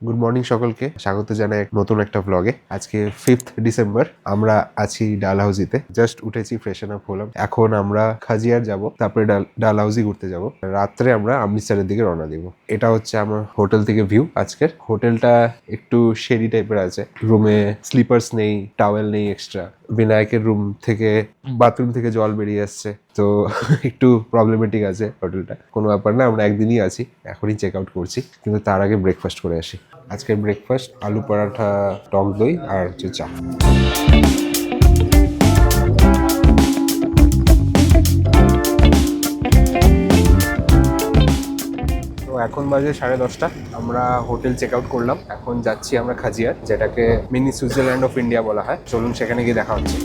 Good morning সকলকে, স্বাগত জানাই নতুন একটা ব্লগে। আজকে 5th ডিসেম্বর, আমরা আছি ডালহাউজিতে। জাস্ট উঠেছি, ফ্রেশন আপ হলাম। এখন আমরা খাজিয়ার যাব, তারপরে ডালহাউজি ঘুরতে যাব। রাত্রে আমরা অমৃতসরের দিকে রওনা দিব। এটা হচ্ছে আমার হোটেল থেকে ভিউ আজকের। হোটেলটা একটু শেডি টাইপের আছে, রুমে স্লিপার্স নেই, টাওয়েল নেই এক্সট্রা। বিনায়কের রুম থেকে, বাথরুম থেকে জল বেরিয়ে আসছে, তো একটু প্রবলেমেটিক আছে হোটেলটা। কোনো ব্যাপার না, আমরা একদিনই আছি, এখনই চেক আউট করছি। কিন্তু তার আগে ব্রেকফাস্ট করে আসি। আজকের ব্রেকফাস্ট আলু পরাঠা, টক দই আর হচ্ছে চা। তো এখন বাজে 10:30। আমরা হোটেল চেক আউট করলাম, এখন যাচ্ছি আমরা খাজিয়ার, যেটাকে মিনি সুইজারল্যান্ড অফ ইন্ডিয়া বলা হয়। চলুন সেখানে গিয়ে দেখা হচ্ছে।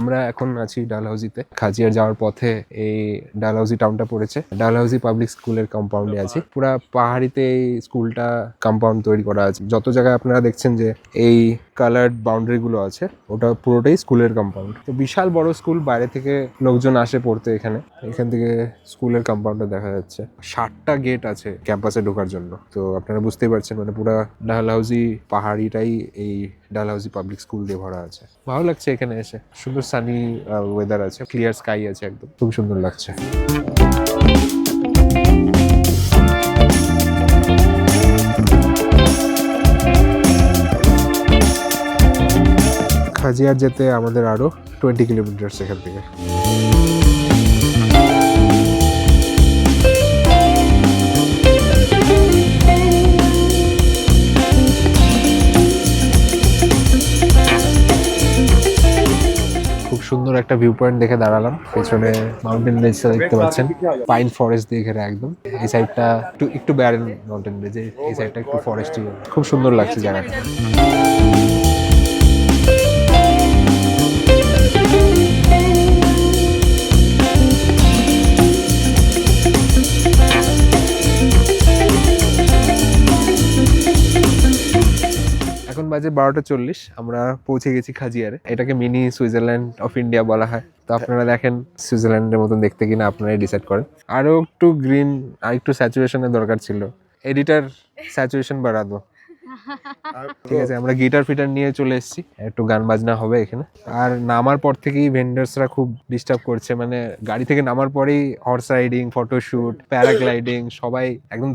আমরা এখন আছি ডালহাউজিতে। খাজিয়ার যাওয়ার পথে এই ডালহাউজি টাউনটা পড়েছে। ডালহাউজি পাবলিক স্কুলের কম্পাউন্ডে আছি। পুরা পাহাড়িতে এই স্কুলটা কম্পাউন্ড তৈরি করা আছে। যত জায়গায় আপনারা দেখছেন যে এই কালার্ড বাউন্ডারি গুলো আছে, ওটা পুরোটাই স্কুলের কম্পাউন্ড। তো বিশাল বড় স্কুল, বাইরে থেকে লোকজন আসে পড়তে এখানে। এখান থেকে স্কুলের কম্পাউন্ডটা দেখা যাচ্ছে। 7টা গেট আছে ক্যাম্পাসে ঢোকার জন্য। তো আপনারা বুঝতেই পারছেন, মানে পুরা ডালহাউজি পাহাড়িটাই এই ডালহাউজি পাবলিক স্কুল দিয়ে ভরা আছে। ভালো লাগছে এখানে এসে। সুন্দর সানি ওয়েদার আছে, ক্লিয়ার স্কাই আছে, একদম খুব সুন্দর লাগছে। খাজিয়ার যেতে আমাদের আরো 20 কিলোমিটার এখান থেকে। খুব সুন্দর একটা ভিউ পয়েন্ট দেখে দাঁড়ালাম। পেছনে মাউন্টেন রেঞ্জটা দেখতে পাচ্ছেন, পাইন ফরেস্ট দিয়ে ঘেরা একদম। এই সাইডটা একটু ব্যারেন মাউন্টেন রেঞ্জ, এই সাইডটা একটু ফরেস্ট। খুব সুন্দর লাগছে জায়গাটা। এখন বাজে 12:40। আমরা পৌঁছে গেছি খাজিয়ারে। এটাকে মিনি সুইজারল্যান্ড অফ ইন্ডিয়া বলা হয়। তো আপনারা দেখেন সুইজারল্যান্ডের মতন দেখতে কিনা, আপনারাই ডিসাইড করেন। আরো একটু গ্রিন আর একটু স্যাচুরেশনের দরকার ছিল। এডিটার স্যাচুরেশন বাড়াতো। ঠিক আছে, আমরা গিটার ফিটার নিয়ে চলে এসেছি, একটু গান বাজনা হবে এখানে। আর নামার পর থেকেই ভেন্ডার্সরা খুব ডিস্টার্ব করছে। মানে গাড়ি থেকে নামার পরেই হর্স রাইডিং, ফটোশুট, প্যারাগ্লাইডিং সবাই একদম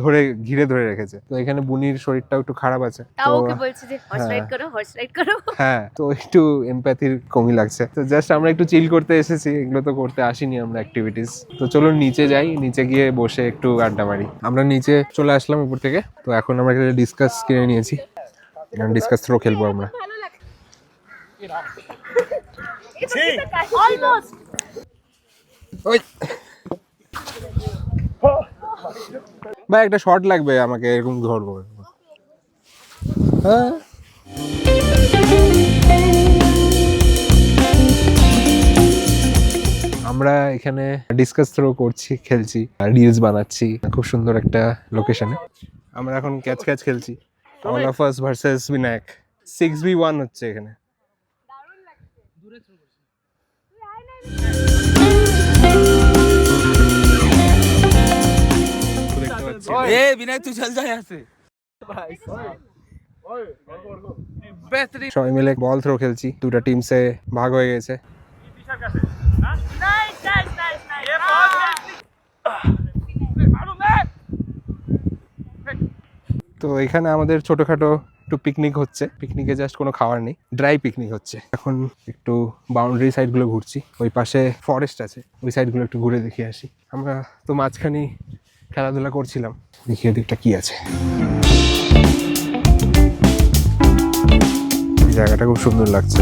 ঘিরে ধরে রেখেছে। তো এখানে বুনির শরীরটাও একটু খারাপ আছে, তো ওকে বলছে যে হর্স রাইড করো, হর্স রাইড করো। হ্যাঁ, তো একটু এমপ্যাথির কমই লাগছে। তো জাস্ট আমরা একটু চিল করতে এসেছি, এগুলো তো করতে আসিনি আমরা অ্যাক্টিভিটিস। তো চলুন নিচে যাই, নিচে গিয়ে বসে একটু আড্ডা মারি। আমরা নিচে চলে আসলাম উপর থেকে। তো এখন আমরা একটা ডিসকাস কিনে নিয়েছি, ডিসকাস থ্রো খেলবো আমরা। ভাই একটা শট লাগবে আমাকে, এরকম ধরবো। হ্যাঁ, আমরা এখানে ডিসকাস থ্রো করছি, খেলছি, রিলস বানাচ্ছি। খুব সুন্দর একটা লোকেশনে আমরা এখন ক্যাচ খেলছি। All of us versus Vinayak. 6v1 হচ্ছে এখানে। বিনায়ক তুই চল যা यहाँ से। সবাই মিলে বল থ্রো খেলছি। দুটা টিমসে ভাগ হয়ে গেছে। তো এখানে আমাদের ছোটখাটো একটু পিকনিক হচ্ছে। পিকনিকে জাস্ট কোনো খাবার নেই, ড্রাই পিকনিক হচ্ছে। এখন একটু বাউন্ডারি সাইডগুলো ঘুরছি। ওই পাশে ফরেস্ট আছে, ওই সাইডগুলো একটু ঘুরে দেখে আসি। আমরা তো মাঝখানেই খেলাধুলা করছিলাম। দেখি ওদিকটা কি আছে। জায়গাটা খুব সুন্দর লাগছে।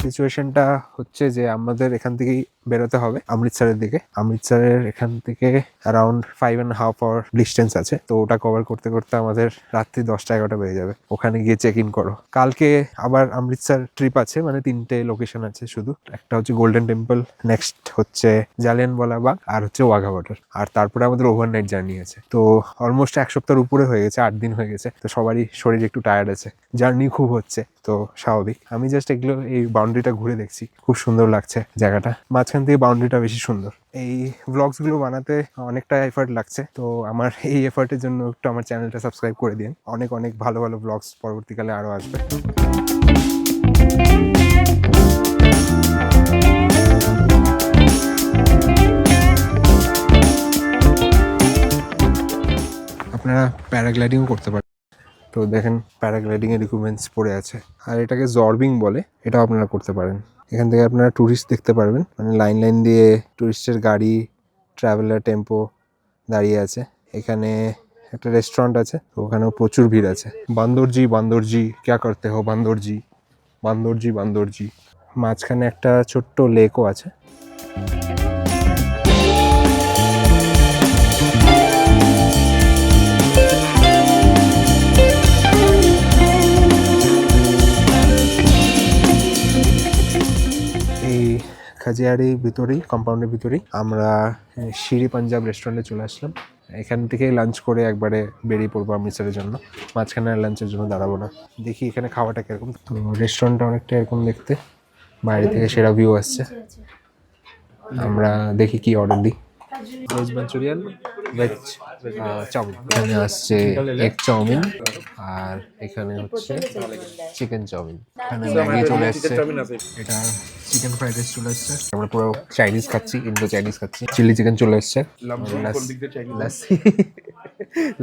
সিচুয়েশনটা হচ্ছে যে আমাদের এখান থেকেই বেরোতে হবে অমৃতসরের দিকে। অমৃতসরের এখান থেকে অ্যারাউন্ড 5.5 আওয়ার ডিস্টেন্স আছে, তো ওটা কভার করতে করতে আমাদের রাত্রি 10টা-11টা বেজে যাবে। ওখানে গিয়ে চেক ইন করো। কালকে আবার অমৃতসর ট্রিপ আছে, মানে 3টে লোকেশন আছে শুধু। একটা হচ্ছে গোল্ডেন টেম্পল, নেক্সট হচ্ছে জালিয়ানওয়ালা বাগ, আর হচ্ছে ওয়াঘা বর্ডার। আর তারপরে আমাদের ওভারনাইট জার্নি আছে। তো অলমোস্ট 1 সপ্তাহের উপরে হয়ে গেছে, 8 দিন হয়ে গেছে। তো সবারই শরীর একটু টায়ার্ড আছে, জার্নি খুব হচ্ছে, তো স্বাভাবিক। আমি জাস্ট এগুলো এই বাউন্ডারিটা ঘুরে দেখছি, খুব সুন্দর লাগছে জায়গাটা। মাঝখান থেকে বাউন্ডারিটা বেশি সুন্দর। এই ব্লগস গুলো বানাতে অনেকটা এফার্ট লাগছে, তো আমার এই এফার্টের জন্য একটু আমার চ্যানেলটা সাবস্ক্রাইব করে দিন। অনেক অনেক ভালো ভালো ব্লগস পরবর্তীকালে আরো আসবে। আপনারা প্যারাগ্লাইডিংও করতে পারেন। তো দেখেন প্যারাগ্লাইডিং এর ইকুইপমেন্টস পড়ে আছে, আর এটাকে জর্বিং বলে, এটাও আপনারা করতে পারেন। এখান থেকে আপনারা ট্যুরিস্ট দেখতে পারবেন, মানে লাইন লাইন দিয়ে ট্যুরিস্টের গাড়ি, ট্রাভেলার টেম্পো দাঁড়িয়ে আছে। এখানে একটা রেস্টুরেন্ট আছে, তো ওখানেও প্রচুর ভিড় আছে। বান্দরজি বান্দরজি ক্যা করতে হো বান্দরজি, বান্দরজি বান্দরজি। মাঝখানে একটা ছোট্ট লেকও আছে। এই খাজিয়াড়ির ভিতরেই, কম্পাউন্ডের ভিতরেই আমরা সিঁড়ি পাঞ্জাব রেস্টুরেন্টে চলে আসলাম। এখান থেকে লাঞ্চ করে একবারে বেরিয়ে পড়বো অমৃতসরের জন্য। মাঝখানে আর লাঞ্চের জন্য দাঁড়াবো না। দেখি এখানে খাওয়াটা কিরকম। তো রেস্টুরেন্টটা অনেকটা এরকম দেখতে, বাইরে থেকে সেরা ভিউ আসছে। আমরা দেখি কি অর্ডার দিই। Veg Manchurian, veg chowmein. এখানে আসছে এগ চাউমিন, আর এখানে হচ্ছে চিকেন চাউমিন। এখানে ম্যাগি চলে আসছে, এটা চিকেন ফ্রাইড রাইস চলে আসছে। আমরা পুরো চাইনিজ খাচ্ছি, ইন্দো চাইনিজ খাচ্ছি। চিলি চিকেন চলে আসছে,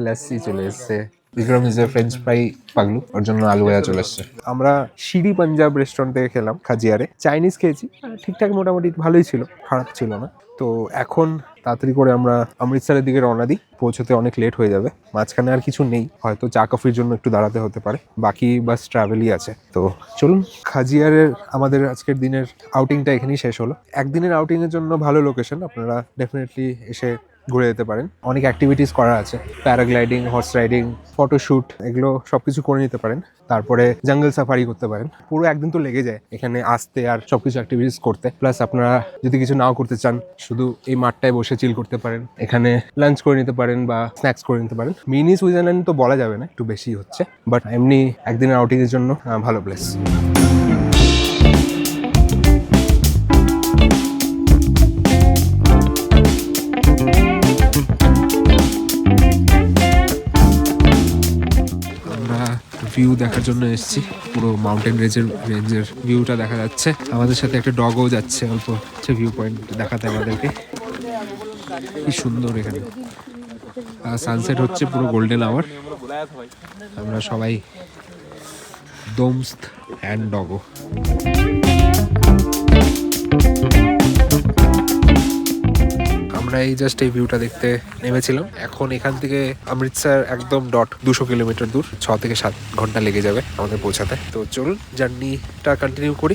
লাসি চলে এসছে। বিক্রম ইজ ফ্রেঞ্চ ফ্রাই পাগলু, ওর জন্য আলু ভাজা চলে এসছে। আমরা সিঁড়ি পাঞ্জাব রেস্টুরেন্ট থেকে খেলাম খাজিয়ারে, চাইনিজ খেয়েছি, ঠিকঠাক মোটামুটি ভালোই ছিল, খারাপ ছিল না। তো এখন তাড়াতাড়ি করে আমরা অমৃতসরের দিকে রওনা দিই, পৌঁছতে অনেক লেট হয়ে যাবে। মাঝখানে আর কিছু নেই, হয়তো চা কফির জন্য একটু দাঁড়াতে হতে পারে, বাকি বাস ট্রাভেলই আছে। তো চলুন, খাজিয়ারের আমাদের আজকের দিনের আউটিংটা এখানেই শেষ হলো। একদিনের আউটিংয়ের জন্য ভালো লোকেশন, আপনারা ডেফিনেটলি এসে ঘুরে যেতে পারেন। অনেক অ্যাক্টিভিটিস করা আছে, প্যারাগ্লাইডিং, হর্স রাইডিং, ফটোশ্যুট, এগুলো সবকিছু করে নিতে পারেন। তারপরে জঙ্গল সাফারি করতে পারেন। পুরো একদিন তো লেগে যায় এখানে আসতে আর সবকিছু অ্যাক্টিভিটিস করতে। প্লাস আপনারা যদি কিছু নাও করতে চান, শুধু এই মাঠটায় বসে চিল করতে পারেন, এখানে লাঞ্চ করে নিতে পারেন বা স্ন্যাক্স করে নিতে পারেন। মিনি সুইজারল্যান্ড তো বলা যাবে না, একটু বেশি হচ্ছে, বাট এমনি একদিনের আউটিংয়ের জন্য ভালো প্লেস। ভিউ দেখার জন্য এসেছি, পুরো মাউন্টেন রেঞ্জের ভিউটা দেখা যাচ্ছে। আমাদের সাথে একটা ডগও যাচ্ছে, অল্প ভিউ পয়েন্ট দেখাতে আমাদেরকে। কি সুন্দর এখানে, সানসেট হচ্ছে পুরো গোল্ডেন আওয়ার। আমরা সবাই দোমস্ত অ্যান্ড ডগো। আমরা এই জাস্ট এই ভিউটা দেখতে নেমেছিলাম। এখন এখান থেকে অমৃতসর একদম 200 কিলোমিটার দূর, 6 থেকে 7 ঘন্টা লেগে যাবে আমাদের পৌঁছাতে। তো চলুন জার্নিটা কন্টিনিউ করি।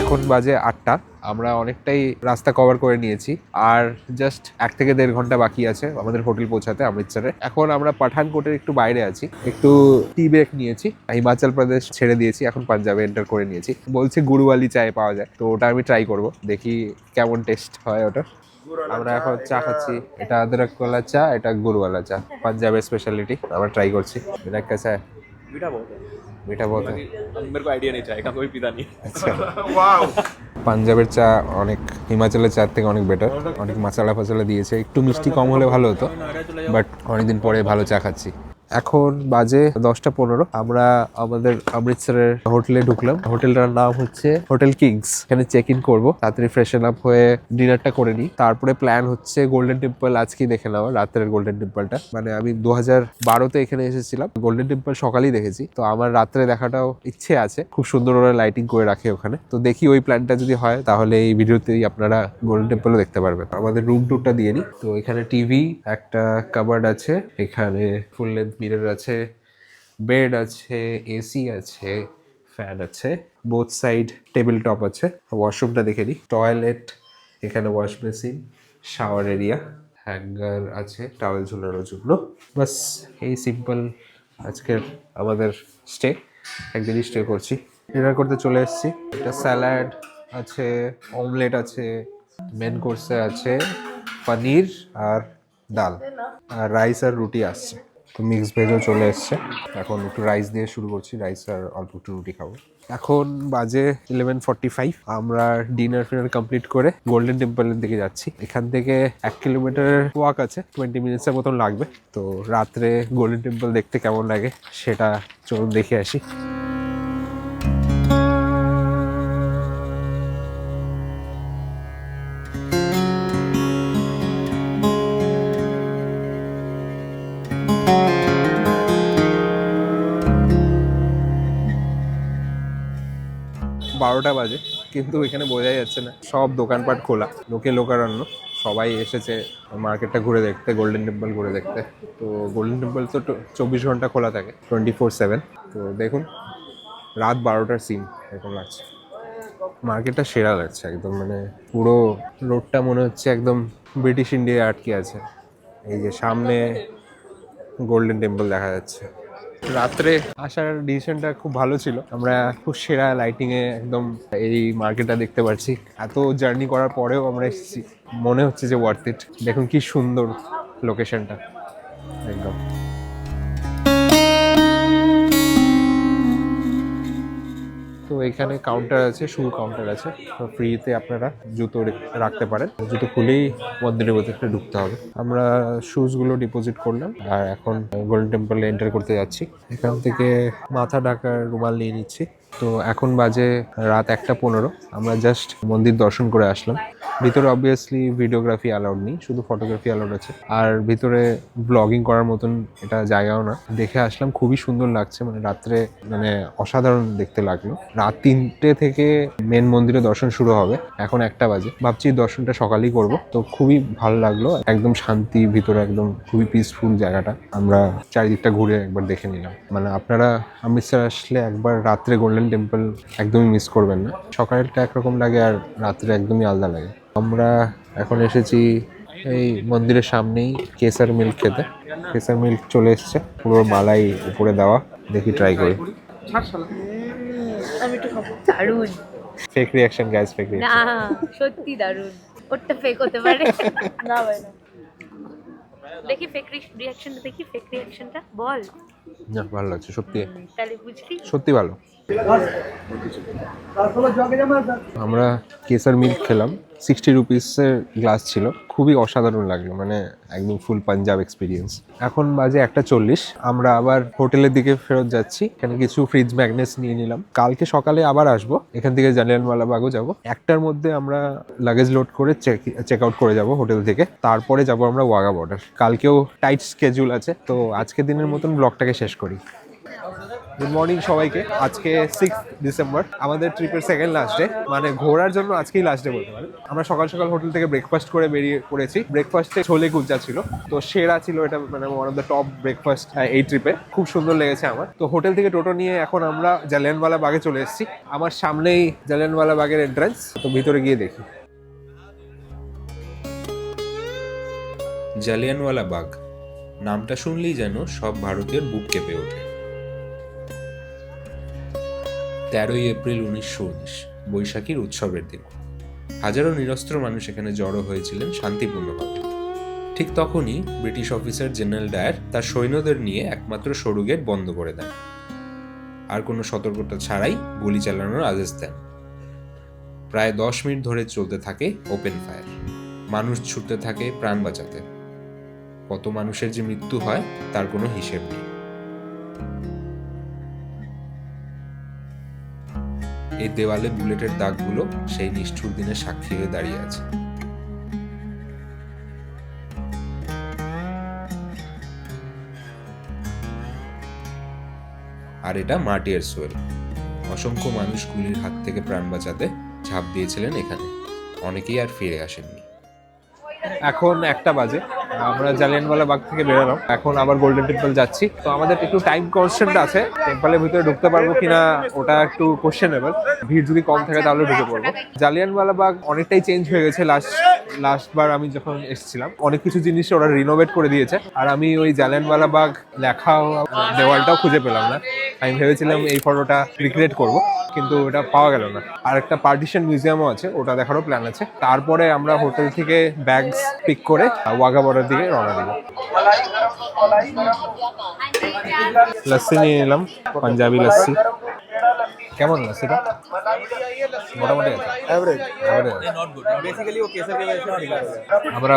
এখন বাজে 8টা, আমরা অনেকটাই রাস্তা কভার করে নিয়েছি, আর জাস্ট 1 থেকে 1.5 ঘন্টা বাকি আছে আমাদের হোটেল পৌঁছাতে অমৃতসরে। এখন আমরা পাঠানকোটের একটু বাইরে আছি, একটু টি ব্রেক নিয়েছি। হিমাচল প্রদেশ ছেড়ে দিয়েছি, এখন পাঞ্জাবে এন্টার করে নিয়েছি। বলছে গুরুওয়ালি চায় পাওয়া যায়, তো ওটা আমি ট্রাই করব, দেখি কেমন টেস্ট হয় ওটা। আমরা এখন চা খাচ্ছি, এটা আদরকওয়ালা চা, এটা গুড়ওয়ালা চা, পাঞ্জাবের স্পেশালিটি। আমরা ট্রাই করছি। এটা कैसा है? मीठा बहुत है। मेरे को आइडिया नहीं चाय का, कोई पीता नहीं। আচ্ছা, পাঞ্জাবের চা অনেক হিমাচলের চার থেকে অনেক বেটার। অনেক মশলা ফসলা দিয়েছে, একটু মিষ্টি কম হলে ভালো হতো, বাট অনেকদিন পরে ভালো চা খাচ্ছি। এখন বাজে 10টা 15, আমরা আমাদের অমৃতসরের হোটেলে ঢুকলাম। হোটেলটার নাম হচ্ছে হোটেল কিংস। এখানে চেক ইন করবো, তাড়াতাড়ি ফ্রেশন আপ হয়ে ডিনারটা করে নিই। তারপরে প্ল্যান হচ্ছে গোল্ডেন টেম্পল আজকেই দেখে নেওয়া, রাত্রের গোল্ডেন টেম্পলটা। মানে আমি 2012-তে এখানে এসেছিলাম, গোল্ডেন টেম্পল সকালেই দেখেছি, তো আমার রাত্রে দেখাটাও ইচ্ছে আছে। খুব সুন্দর ওরা লাইটিং করে রাখে ওখানে, তো দেখি ওই প্ল্যানটা যদি হয় তাহলে এই ভিডিওতেই আপনারা গোল্ডেন টেম্পলও দেখতে পারবেন। আমাদের রুম টুরটা দিয়ে নিই। তো এখানে টিভি, একটা কাবার্ড আছে, এখানে ফুল লেন্থ মিরর আছে, বেড আছে, এসি আছে, ফ্যান আছে, বোথ সাইড টেবিল টপ আছে। ওয়াশরুমটা দেখে দিই, টয়লেট, এখানে wash basin, shower area, hanger আছে টাওয়েল ঝুলানোর জন্য। বাস এই সিম্পল আজকের আমাদের স্টে, একদিনই স্টে করছি। ডিনার করতে চলে এসেছি। এটা স্যালাড আছে, অমলেট আছে, মেন কোর্সে আছে পনির আর ডাল, আর রাইস আর রুটি আসছে। তো মিক্স ভেজও চলে এসছে। এখন একটু রাইস দিয়ে শুরু করছি, রাইস আর অল্প একটু রুটি খাবো। এখন বাজে 11:45। আমরা ডিনার ফিনার কমপ্লিট করে গোল্ডেন টেম্পলের দিকে যাচ্ছি। এখান থেকে 1 কিলোমিটার ওয়াক আছে, 20 মিনিটসের মতন লাগবে। তো রাত্রে গোল্ডেন টেম্পল দেখতে কেমন লাগে সেটা চলুন দেখে আসি। বারোটা বাজে, কিন্তু এখানে বোঝাই যাচ্ছে না, সব দোকানপাট খোলা, লোকারণ্য। সবাই এসেছে মার্কেটটা ঘুরে দেখতে, গোল্ডেন টেম্পল ঘুরে দেখতে। তো গোল্ডেন টেম্পল তো 24 ঘন্টা খোলা থাকে, 24/7। তো দেখুন রাত 12টার সিন এরকম লাগছে। মার্কেটটা সেরা লাগছে একদম, মানে পুরো রোডটা মনে হচ্ছে একদম ব্রিটিশ ইন্ডিয়ায় আটকে আছে। এই যে সামনে গোল্ডেন টেম্পল দেখা যাচ্ছে। রাত্রে আসার ডিসিশনটা খুব ভালো ছিল, আমরা খুব সেরা লাইটিংয়ে একদম এই মার্কেটটা দেখতে পাচ্ছি। এত জার্নি করার পরেও আমরা এসেছি, মনে হচ্ছে যে ওয়ার্থ ইট। দেখুন কি সুন্দর লোকেশনটা একদম। তো এখানে কাউন্টার আছে, শু কাউন্টার আছে, তো ফ্রিতে আপনারা জুতো রাখতে পারেন। জুতো খুলেই মন্দিরের ভেতরে ঢুকতে হবে। আমরা শুজগুলো ডিপোজিট করলাম আর এখন গোল্ডেন টেম্পলে এন্টার করতে যাচ্ছি। এখান থেকে মাথা ঢাকার রুমাল নিয়ে নিচ্ছি। তো এখন বাজে রাত 1:15। আমরা জাস্ট মন্দির দর্শন করে আসলাম। ভিতরে অবভিয়াসলি ভিডিওগ্রাফি অ্যালাউড নেই, শুধু ফটোগ্রাফি অ্যালাউড আছে। আর ভিতরে ব্লগিং করার মতন এটা জায়গাও না। দেখে আসলাম, খুবই সুন্দর লাগছে, মানে রাত্রে মানে অসাধারণ দেখতে লাগলো। রাত 3টে থেকে মেন মন্দিরে দর্শন শুরু হবে, এখন 1টা বাজে। ভাবছি দর্শনটা সকালেই করব। তো খুবই ভালো লাগলো, একদম শান্তি, ভিতরে একদম খুবই পিসফুল জায়গাটা। আমরা চারিদিকটা ঘুরে একবার দেখে নিলাম। মানে আপনারা অমৃতসর আসলে একবার রাত্রে গোল্ডেন টেম্পল একদমই মিস করবেন না। সকালেরটা একরকম লাগে আর রাত্রে একদমই আলাদা লাগে। আমরা এখন এসেছি এই মন্দিরের সামনেই কেসার মিল্ক খেতে। কেসার মিল্ক চলে এসছে, পুরো মালাই উপরে দেওয়া। দেখি ট্রাই করি। আমি একটু খাবো। দারুণ। ফেক রিয়াকশন গাইস, ফেক না রিয়াকশন। সত্যি দারুণ। ওটা ফেক হতে পারে। না ভাই না। দেখি ফেক রিয়াকশনটা, দেখি ফেক রিয়াকশনটা বল। না ভালো লাগছে সত্যি, তাহলে বুঝলি। সত্যি ভালো। আমরা কেসার মিল্ক খেলাম, 60 রুপিসের গ্লাস ছিল, খুবই অসাধারণ লাগলো, মানে একদম ফুল পাঞ্জাব এক্সপিরিয়েন্স। এখন বাজে 1:40। আমরা আবার হোটেলের দিকে ফেরত যাচ্ছি। এখানে কিছু ফ্রিজ ম্যাগনেটস নিয়ে নিলাম, কালকে সকালে আবার আসবো। এখান থেকে জালিয়ানওয়ালা বাগও যাবো। 1টার মধ্যে আমরা লাগেজ লোড করে চেক আউট করে যাব হোটেল থেকে। তারপরে যাব আমরা ওয়াঘা বর্ডার। কালকেও টাইট স্কেজুল আছে, তো আজকে দিনের মতন ব্লগটাকে শেষ করি। গুড মর্নিং সবাইকে। আজকে 6 ডিসেম্বর, আমাদের ট্রিপের সেকেন্ড লাস্ট ডে, মানে ঘোরার জন্য আজকেই লাস্ট ডে বলতে পারেন। আমরা সকাল সকাল হোটেল থেকে ব্রেকফাস্ট করে বেরিয়ে পড়েছি। ব্রেকফাস্টে ছোলে কুলচা ছিল, তো সেরা ছিল এটা, মানে one of the top breakfast এই ট্রিপে। খুব সুন্দর লেগেছে আমার। তো হোটেল থেকে টোটো নিয়ে এখন আমরা জালিয়ানওয়ালা বাগে চলে এসেছি। আমার সামনেই জালিয়ানওয়ালা বাগের এন্ট্রান্স, তো ভিতরে গিয়ে দেখি। জালিয়ানওয়ালা বাগ নামটা শুনলেই যেন সব ভারতীয়র বুক কেঁপে ওঠে। 13ই এপ্রিল 1919, বৈশাখীর উৎসবের দিন। হাজারো নিরস্ত্র মানুষ এখানে জড়ো হয়েছিলেন শান্তিপূর্ণভাবে। ঠিক তখনই ব্রিটিশ অফিসার জেনারেল ডায়ার তার সৈন্যদের নিয়ে একমাত্র সরু গেট বন্ধ করে দেন, আর কোনো সতর্কতা ছাড়াই গুলি চালানোর আদেশ দেন। প্রায় 10 মিনিট ধরে চলতে থাকে ওপেন ফায়ার। মানুষ ছুটতে থাকে প্রাণ বাঁচাতে। কত মানুষের যে মৃত্যু হয় তার কোনো হিসেব নেই। এই দেওয়ালে বুলেটের দাগগুলো সেই নিষ্ঠুর দিনের সাক্ষী হয়ে দাঁড়িয়ে আছে। আর এটা মার্টিয়ার সোয়েল। অসংখ্য মানুষ গুলির হাত থেকে প্রাণ বাঁচাতে ঝাঁপ দিয়েছিলেন এখানে। অনেকেই আর ফিরে আসেননি। এখন 1টা বাজে, আমরা জালিয়ানওয়ালা বাগ থেকে বেরোলাম, এখন আবার গোল্ডেন টেম্পল যাচ্ছি। তো আমাদের একটু টাইম কনস্ট্যান্ট আছে, টেম্পলের ভিতরে ঢুকতে পারবো কিনা ওটা একটু কোশ্চেনেবল। ভিড় যদি কম থাকে তাহলে ঢুকে পড়বো। জালিয়ানওয়ালা বাগ অনেকটাই চেঞ্জ হয়ে গেছে লাস্ট বার আমি যখন এসেছিলাম। অনেক কিছু জিনিস ওরা রিনোভেট করে দিয়েছে, আর আমি ওই জালিয়ানওয়ালা বাগ লেখা দেওয়ালটাও খুঁজে পেলাম না। আমি ভেবেছিলাম এই ফটোটা রিক্রিয়েট করব, কিন্তু ওটা পাওয়া গেল না। আর একটা পার্টিশন মিউজিয়ামও আছে, ওটা দেখারও প্ল্যান আছে। তারপরে আমরা হোটেল থেকে ব্যাগস পিক করে ওয়াঘা বর্ডার দিকে রওনা দিব। লস্যি নিয়ে নিলাম, পাঞ্জাবি লস্যি। কেমন লস্যিটা? মোটামুটি আছে, অ্যাভারেজ। बेसिकली वो केसर के वजह से ठीक है। আমরা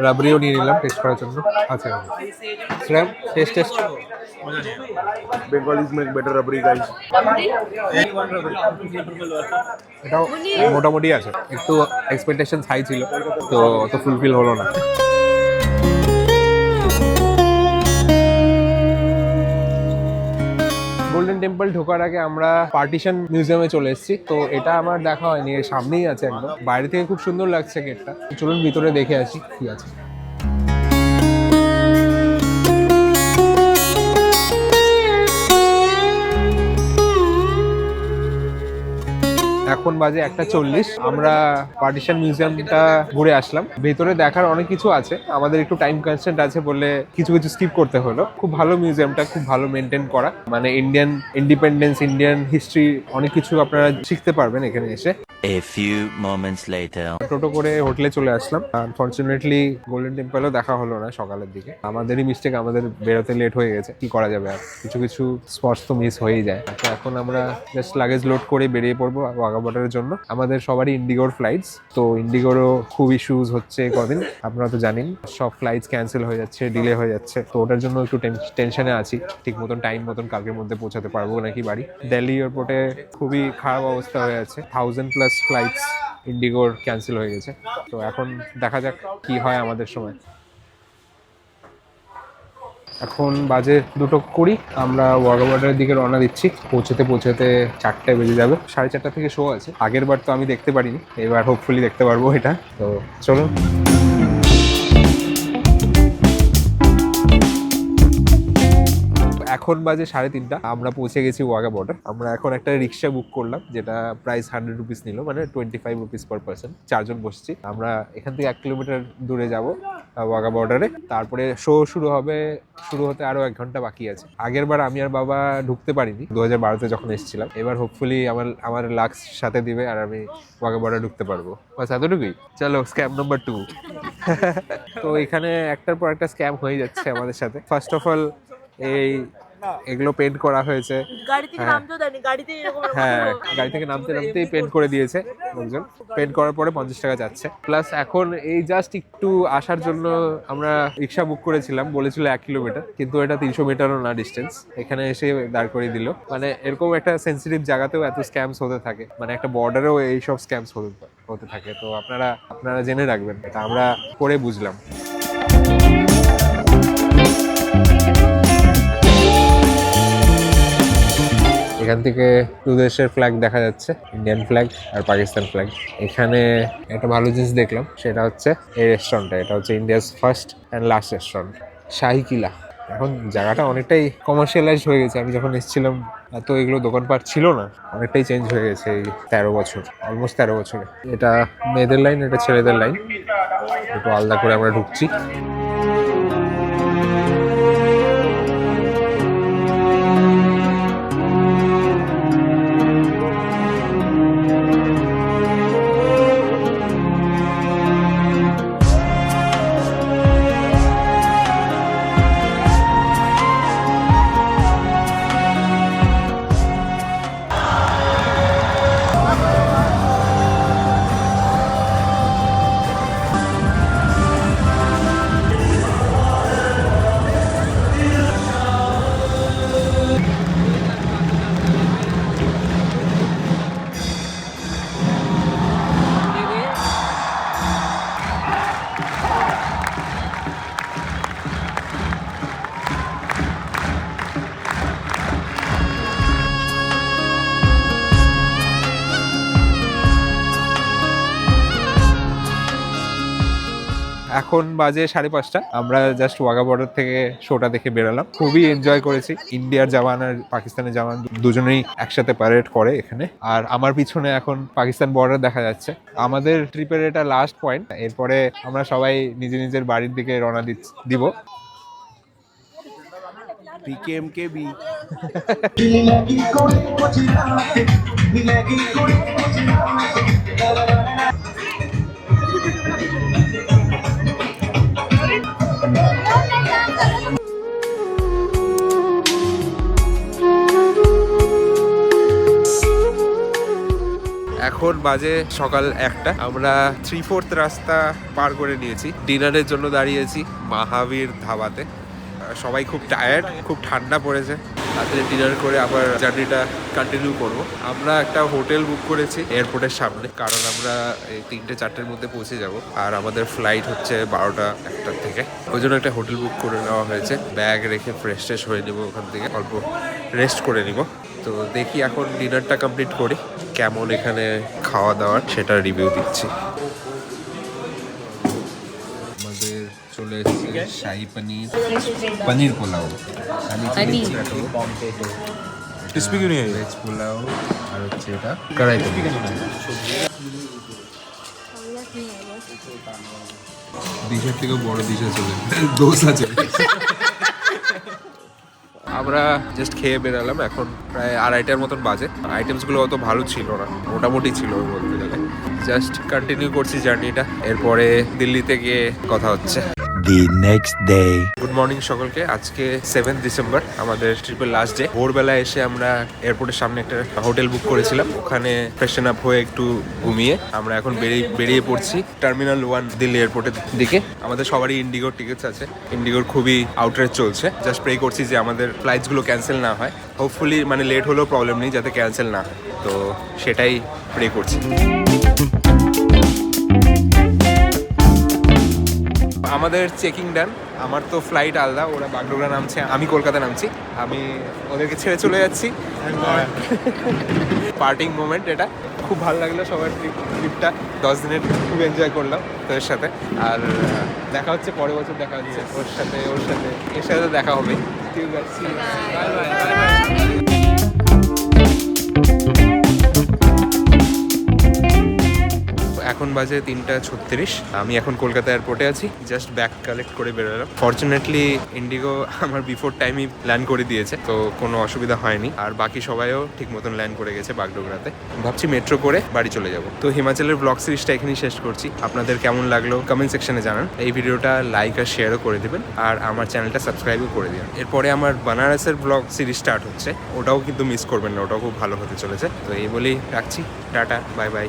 রাবড়িও নিয়ে নিলাম টেস্ট করার জন্য। আচ্ছা শ্রেম, test Bengalis make better rubbery guys. এটাও মোটামুটি আছে, একটু এক্সপেকটেশন হাই ছিল তো অত ফুলফিল হলো না। গোল্ডেন টেম্পল ঢোকার আগে আমরা পার্টিশন মিউজিয়ামে চলে এসেছি। তো এটা আমার দেখা হয়নি, এর সামনেই আছে একদম। বাইরে থেকে খুব সুন্দর লাগছে গেটটা, চলুন ভিতরে দেখে আসি কি আছে। এখন বাজে 1:40। আমরা পার্টিশন মিউজিয়ামটা ঘুরে আসলাম। ভেতরে দেখার অনেক কিছু আছে, আমাদের একটু টাইম কনস্ট্যান্ট আছে বলে কিছু কিছু স্কিপ করতে হলো। খুব ভালো মিউজিয়ামটা, খুব ভালো মেনটেন করা, মানে ইন্ডিয়ান ইন্ডিপেন্ডেন্স, ইন্ডিয়ান হিস্ট্রি অনেক কিছু আপনারা শিখতে পারবেন এখানে এসে। A few moments later. টোটো করে হোটেলে চলে আসলাম। আনফরচুনেটলি গোল্ডেন টেম্পলও দেখা হলো না সকালের দিকে। আমাদেরই মিস্টেক, আমাদের বেরোতে লেট হয়ে গেছে। কি করা যাবে, আর কিছু কিছু স্পটস তো মিস হয়েই যায়। তো এখন আমরা জাস্ট লাগেজ লোড করে বেরিয়ে পড়বো ওয়াঘা বর্ডারের জন্য। আমাদের সবারই ইন্ডিগোর ফ্লাইটস, তো ইন্ডিগোরও খুব ইস্যুজ হচ্ছে কদিন, আপনারা তো জানেন। সব ফ্লাইটস ক্যান্সেল হয়ে যাচ্ছে, ডিলে হয়ে যাচ্ছে। তো ওটার জন্য একটু টেনশনে আছি, ঠিক মতন টাইম মতন কালকের মধ্যে পৌঁছাতে পারবো নাকি বাড়ি। দিল্লি এয়ারপোর্টে খুবই খারাপ অবস্থা হয়ে আছে, 1000+ ফ্লাইটস ইন্ডিগোর ক্যান্সেল হয়ে গেছে। তো এখন দেখা যাক কি হয় আমাদের সময়। এখন বাজে 2:20, আমরা ওয়াঘা বর্ডারের দিকে রওনা দিচ্ছি। পৌঁছতে 4টে বেজে যাবে। 4:30 থেকে শো আছে। আগের বার তো আমি দেখতে পারিনি, এবার হোপফুলি দেখতে পারবো এটা। তো চলুন। এখন বাজে 3:30, আমরা পৌঁছে গেছি ওয়াঘা বর্ডার। আমরা এখন একটা রিক্সা বুক করলাম, যেটা প্রাইস 100 রুপিস নিল, মানে 25 রুপিস পার পার্সন। 4 জন বসছি। আমরা এখান থেকে 1 কিলোমিটার দূরে যাব ওয়াঘা বর্ডারে। তারপরে শো শুরু হতে আরো 1 ঘন্টা বাকি আছে। আগের বার আমি আর বাবা ঢুকতে পারিনি 2012-তে যখন এসেছিলাম। এবার হোপফুলি আমার লাক্স সাথে দিবে আর আমি ওয়াঘা বর্ডার ঢুকতে পারবো। বাস এতটুকুই। চলো স্ক্যাম নাম্বার 2। তো এখানে একটার পর একটা স্ক্যাম হয়ে যাচ্ছে আমাদের সাথে। ফার্স্ট অফ অল এগুলো পেন্ট করা হয়েছে। গাড়ি থেকে নামতেও দেয়নি, গাড়িতে এরকম হ্যাঁ, গাড়ি থেকে নামতেই পেন্ট করে দিয়েছে লোকজন। পেন্ট করার পরে 50 টাকা যাচ্ছে। প্লাস এখন এই জাস্ট একটু আসার জন্য আমরা রিক্সা বুক করেছিলাম, বলেছিল 1 কিলোমিটার, কিন্তু এটা 300 মিটারও না ডিস্টেন্স। এখানে এসে দাঁড় করিয়ে দিল। মানে এরকম একটা সেন্সিটিভ জায়গাতেও এত স্ক্যামস হতে থাকে, মানে একটা বর্ডারেও এইসব স্ক্যামস হতে থাকে। তো আপনারা জেনে রাখবেন, এটা আমরা করে বুঝলাম। এখান থেকে 2 দেশের ফ্ল্যাগ দেখা যাচ্ছে, ইন্ডিয়ান ফ্ল্যাগ আর পাকিস্তান ফ্ল্যাগ। এখানে একটা ভালো জিনিস দেখলাম, সেটা হচ্ছে এই রেস্টুরেন্টটা। এটা হচ্ছে India's first and last restaurant, Shahi Qila. এখন জায়গাটা অনেকটাই কমার্শিয়ালাইজ হয়ে গেছে। আমি যখন এসেছিলাম এত এগুলো দোকানপাট ছিল না, অনেকটাই চেঞ্জ হয়ে গেছে এই 13 বছর, অলমোস্ট 13 বছরে। এটা মেয়েদের লাইন, এটা ছেলেদের লাইন। একটু আলাদা করে আমরা ঢুকছি। এখন বাজে 5:30। আমরা জাস্ট ওয়াঘা বর্ডার থেকে শোটা দেখে বেরোলাম, খুবই এনজয় করেছি। ইন্ডিয়ার জওয়ান আর পাকিস্তানের জওয়ান দুজনেই একসাথে প্যারেড করে এখানে। আর আমার পিছনে এখন পাকিস্তান বর্ডার দেখা যাচ্ছে। আমাদের ট্রিপের এটা লাস্ট পয়েন্ট, এরপরে আমরা সবাই নিজের নিজের বাড়ির দিকে রওনা দিব। PKMKB এখন বাজে সকাল 1টা। আমরা 3/4 রাস্তা পার করে নিয়েছি। ডিনারের জন্য দাঁড়িয়েছি মহাবীর ধাবাতে। সবাই খুব টায়ার্ড, খুব ঠান্ডা পড়েছে। রাত্রে ডিনার করে আবার জার্নিটা কন্টিনিউ করব। আমরা একটা হোটেল বুক করেছি এয়ারপোর্টের সামনে, কারণ আমরা এই 3-4টের মধ্যে পৌঁছে যাব। আর আমাদের ফ্লাইট হচ্ছে 12টা-1টার থেকে, ওই জন্য একটা হোটেল বুক করে নেওয়া হয়েছে। ব্যাগ রেখে ফ্রেশ ট্রেশ হয়ে নেবো, ওখান থেকে অল্প রেস্ট করে নিব। তো দেখি এখন ডিনারটা কমপ্লিট করি, কেমন এখানে খাওয়া দাওয়ার সেটা রিভিউ দিচ্ছি। আমাদের চলে এসেছে শাহী পনির, পনির পোলাও, crispy क्यों नहीं है? ভেজ পোলাও, আর হচ্ছে এটা কড়াই পনির। ডিশের থেকেও বড় ডিশে চলে দোসা চলে। আমরা জাস্ট খেয়ে বেরালাম, এখন প্রায় 2:30টার মতন বাজে। আইটেমসগুলো অত ভালো ছিল না, মোটামুটি ছিল বলতে গেলে। জাস্ট কন্টিনিউ করছি জার্নিটা, এরপরে দিল্লিতে গিয়ে কথা হচ্ছে। The next day. Good morning সকলকে। আজকে 7 ডিসেম্বর, আমাদের ট্রিপের লাস্ট ডে। ভোরবেলা এসে আমরা এয়ারপোর্টের সামনে একটা হোটেল বুক করেছিলাম, ওখানে ফ্রেশন আপ হয়ে একটু ঘুমিয়ে আমরা এখন বেরিয়ে পড়ছি টার্মিনাল 1 দিল্লি এয়ারপোর্টের দিকে। আমাদের সবারই ইন্ডিগোর টিকিটস আছে, ইন্ডিগোর খুবই আউটরেজ চলছে। জাস্ট প্রে করছি যে আমাদের ফ্লাইটসগুলো ক্যান্সেল না হয়। হোপফুলি মানে লেট হলেও প্রবলেম নেই, যাতে ক্যান্সেল না হয়, তো সেটাই প্রে করছি। আমাদের চেকিং ডান। আমার তো ফ্লাইট আলাদা, ওরা বাগডোগরা নামছে, আমি কলকাতা নামছি। আমি ওদেরকে ছেড়ে চলে যাচ্ছি। পার্টিং মোমেন্ট এটা। খুব ভালো লাগলো সবার ট্রিপটা, 10 দিনের খুব এনজয় করলাম তোদের সাথে। আর দেখা হচ্ছে পরের বছর, দেখা হচ্ছে ওর সাথে এর সাথে দেখা হবে। এখন বাজে 3:36। আমি এখন কলকাতা এয়ারপোর্টে আছি, জাস্ট ব্যাগ কালেক্ট করে বেরোলাম। ফরচুনেটলি ইন্ডিগো আমার বিফোর টাইমই ল্যান্ড করে দিয়েছে, তো কোনো অসুবিধা হয়নি। আর বাকি সবাইও ঠিক মতন ল্যান্ড করে গেছে বাগডোগরাতে। ভাবছি মেট্রো করে বাড়ি চলে যাব। তো হিমাচলের ব্লগ সিরিজটা এখানেই শেষ করছি। আপনাদের কেমন লাগলো কমেন্ট সেকশনে জানান। এই ভিডিওটা লাইক আর শেয়ারও করে দেবেন, আর আমার চ্যানেলটা সাবস্ক্রাইবও করে দিন। এরপরে আমার বানারসের ব্লগ সিরিজ স্টার্ট হচ্ছে, ওটাও কিন্তু মিস করবেন না, ওটাও খুব ভালো হতে চলেছে। তো এই বলেই রাখছি, টাটা, বাই বাই।